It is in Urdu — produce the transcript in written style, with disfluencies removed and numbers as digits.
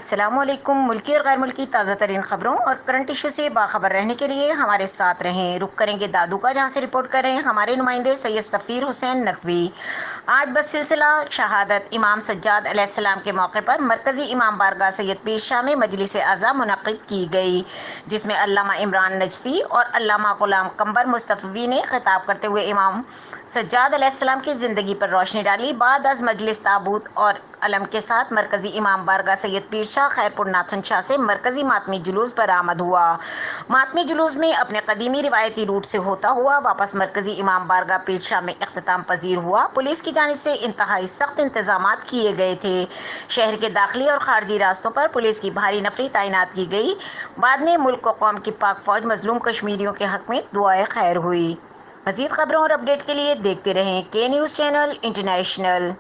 السلام علیکم۔ ملکی اور غیر ملکی تازہ ترین خبروں اور کرنٹ ایشو سے باخبر رہنے کے لیے ہمارے ساتھ رہیں۔ رخ کریں گے دادو کا، جہاں سے رپورٹ کر رہے ہیں ہمارے نمائندے سید سفیر حسین نقوی۔ آج بسلسلہ شہادت امام سجاد علیہ السلام کے موقع پر مرکزی امام بارگاہ سید پیر شاہ میں مجلس اعظم منعقد کی گئی، جس میں علامہ عمران نجفی اور علامہ غلام قمبر مصطفی نے خطاب کرتے ہوئے امام سجاد علیہ السلام کی زندگی پر روشنی ڈالی۔ بعد از مجلس تابوت اور علم کے ساتھ مرکزی امام بارگاہ سید پیر شاہ خیرپور ناتھن شاہ سے مرکزی ماتمی جلوس برآمد ہوا۔ ماتمی جلوس میں اپنے قدیمی روایتی روٹ سے ہوتا ہوا واپس مرکزی امام بارگاہ پیر شاہ میں اختتام پذیر ہوا۔ پولیس کی جانب سے انتہائی سخت انتظامات کیے گئے تھے۔ شہر کے داخلی اور خارجی راستوں پر پولیس کی بھاری نفری تعینات کی گئی۔ بعد میں ملک و قوم کی پاک فوج مظلوم کشمیریوں کے حق میں دعائے خیر ہوئی۔ مزید خبروں اور اپڈیٹ کے لیے دیکھتے رہیں کے نیوز چینل انٹرنیشنل۔